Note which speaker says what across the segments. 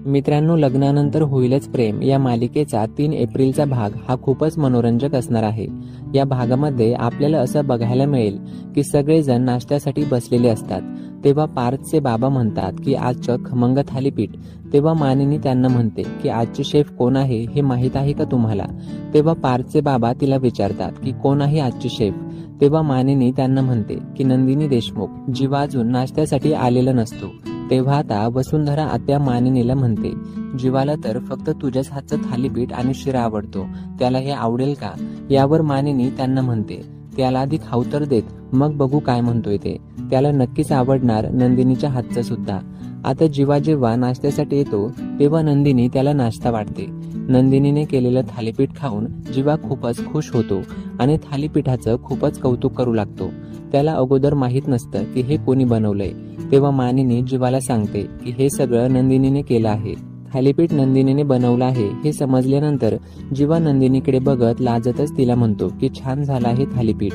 Speaker 1: मित्रांनो, लग्नानंतर होईलच प्रेम या मालिकेचा 3 एप्रिलचा भाग हा खूपच मनोरंजक असणार आहे। या भागामध्ये आपल्याला असं बघायला मिळेल की सगळेजण नाश्त्यासाठी बसलेले असतात। तेव्हा पार्थचे बाबा म्हणतात की आजचं खमंग थालीपीठ। तेव्हा मानिनी त्यांना म्हणते की आजचे शेफ कोण आहे हे माहीत आहे का तुम्हाला? तेव्हा पार्थचे बाबा तिला विचारतात की कोण आहे आजची शेफ? तेव्हा मानिनी त्यांना म्हणते की नंदिनी देशमुख, जीवा अजून नाश्त्यासाठी आलेला नसतो। तेव्हा आता वसुंधरा आत्या मानिनीला म्हणते, जीवाला तर फक्त तुझ्याच हातचं थालीपीठ आणि शिरा आवडतो, त्याला हे आवडेल का? यावर मानिनी त्यांना म्हणते, त्याला आधी खाऊ तर देत, मग बघू काय म्हणतोय ते, त्याला नक्कीच आवडणार नंदिनीच्या हातचं सुद्धा। आता जीवा जेव्हा नाश्त्यासाठी येतो तेव्हा नंदिनी त्याला नाश्ता वाढते। नंदिनीने केलेलं थालीपीठ खाऊन जीवा खूपच खुश होतो आणि थालीपीठाचं खूपच कौतुक करू लागतो। त्याला अगोदर माहीत नसतं की हे कोणी बनवलंय। तेव्हा मानिनी जीवाला सांगते की हे सगळं नंदिनीने केलं आहे, थालीपीठ नंदिनीने बनवलं आहे हे समजल्यानंतर जीवा नंदिनीकडे बघत लाजतच तिला म्हणतो की छान झालं आहे थालीपीठ।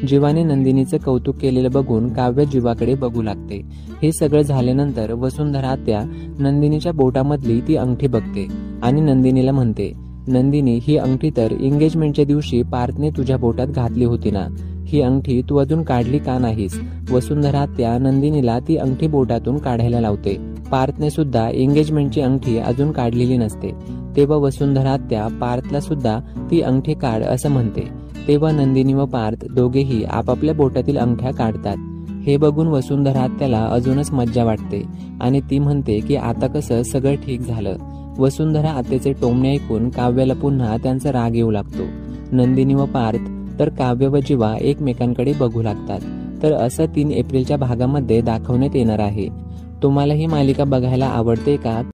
Speaker 1: जीवाने नंदिनीचं कौतुक केलेलं बघून काव्य जीवाकडे बघू लागते। हे सगळं झाल्यानंतर वसुंधरा आत्या नंदिनीच्या बोटामधली ती अंगठी बघते आणि नंदिनीला म्हणते, नंदिनी, ही अंगठी तर एंगेजमेंटच्या दिवशी पार्थने तुझ्या बोटात घातली होती ना, ही अंगठी तू अजून काढली का नाहीस? वसुंधरा आत्या नंदिनीला ती अंगठी बोटातून काढायला लावते। पार्थने सुद्धा एंगेजमेंटची अंगठी अजून काढलेली नसते। तेव्हा वसुंधरा आत्या पार्थला सुद्धा ती अंगठी काढ असं म्हणते। तेव्हा नंदिनी व पार्थ दोघेही आपापल्या बोटातील अंगठ्या काढतात। हे बघून वसुंधरा आत्याला अजूनच मज्जा वाटते आणि ती म्हणते की आता कसं सगळं ठीक झालं। वसुंधरा आत्याचे टोमणे ऐकून काव्याला पुन्हा त्यांचा राग येऊ लागतो। नंदिनी व पार्थ तर काव्य व जीवा एकमेकांकडे बघू लागतात। तर असं 3 एप्रिलच्या भागामध्ये दाखवण्यात येणार आहे। तुम्हाला ही मालिका बघायला आवडते का?